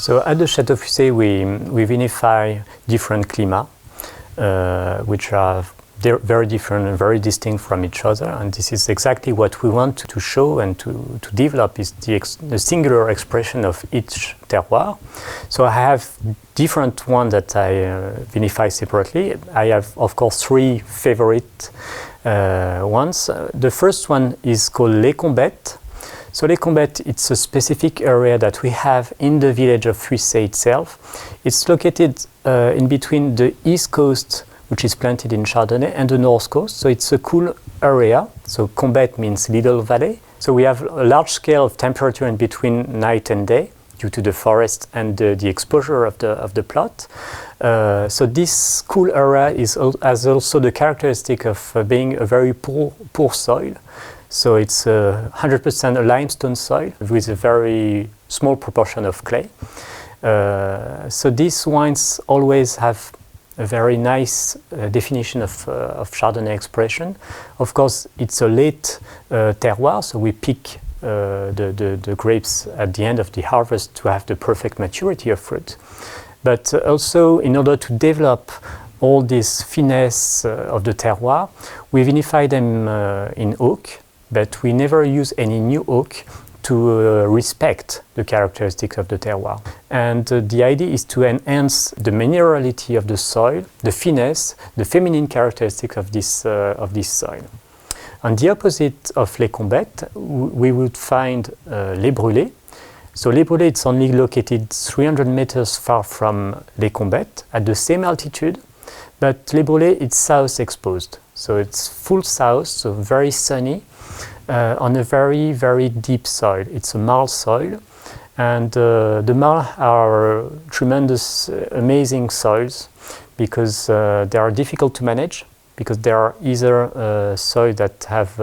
So at the Château de Fuissé, we vinify different climats, which are very different and very distinct from each other. And this is exactly what we want to show and to develop, is the singular expression of each terroir. So I have different ones that I vinify separately. I have, of course, 3 favorite ones. The first one is called Les Combettes. So Les Combettes, it's a specific area that we have in the village of Fuissé itself. It's located in between the east coast, which is planted in Chardonnay, and the north coast. So it's a cool area. So Combette means little valley. So we have a large scale of temperature in between night and day due to the forest and the exposure of the plot. So this cool area has also the characteristic of being a very poor soil. So it's 100% a limestone soil with a very small proportion of clay. So these wines always have a very nice definition of Chardonnay expression. Of course, it's a late terroir, so we pick the grapes at the end of the harvest to have the perfect maturity of fruit. But also, in order to develop all this finesse of the terroir, we vinify them in oak, but we never use any new oak to respect the characteristics of the terroir. And the idea is to enhance the minerality of the soil, the finesse, the feminine characteristics of this soil. On the opposite of Les Combettes, we would find Les Brûlés. So Les Brûlés, it's only located 300 meters far from Les Combettes, at the same altitude, but Les Brûlés, it's south exposed. So it's full south, so very sunny, on a very, very deep soil. It's a marl soil, and the marl are tremendous, amazing soils, because they are difficult to manage, because they are either soils that have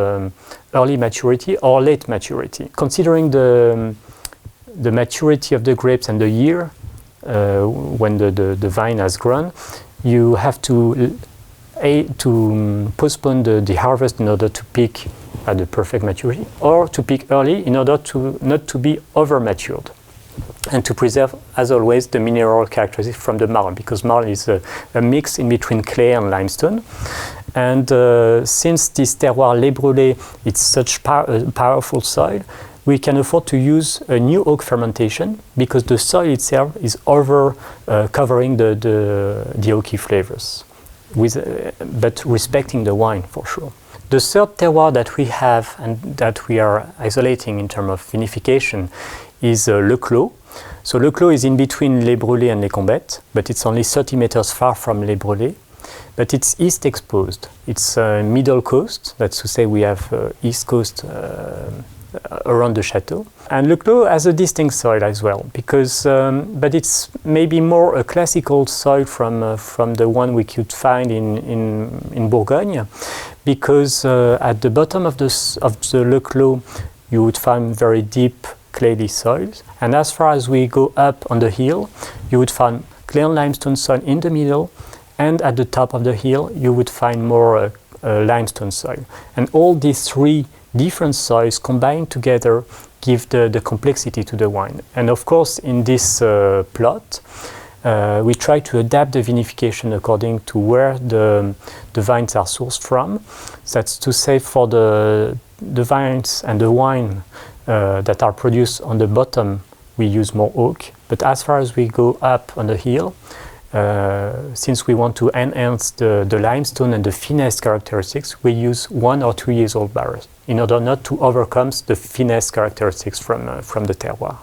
early maturity or late maturity. Considering the maturity of the grapes and the year when the vine has grown, you have to postpone the harvest in order to pick at the perfect maturity, or to pick early in order to not to be over matured, and to preserve, as always, the mineral characteristics from the marl, because marl is a mix in between clay and limestone. And since this terroir Les Brûlés, it's such powerful soil, we can afford to use a new oak fermentation, because the soil itself is over covering the oaky flavors, but respecting the wine for sure. The third terroir that we have and that we are isolating in terms of vinification is Le Clos. So Le Clos is in between Les Brûlés and Les Combettes, but it's only 30 meters far from Les Brûlés. But it's east exposed. It's middle coast, that's to say we have east coast around the chateau. And Le Clos has a distinct soil as well, because but it's maybe more a classical soil from the one we could find in Bourgogne, because at the bottom of the Le Clos you would find very deep clayey soils, and as far as we go up on the hill you would find clay and limestone soil in the middle, and at the top of the hill you would find more limestone soil. And all these 3 different soils combined together give the complexity to the wine. And of course, in this plot, we try to adapt the vinification according to where the vines are sourced from. That's to say, for the vines and the wine that are produced on the bottom, we use more oak. But as far as we go up on the hill, since we want to enhance the limestone and the finesse characteristics, we use 1 or 2 years old barrels in order not to overcome the finesse characteristics from the terroir.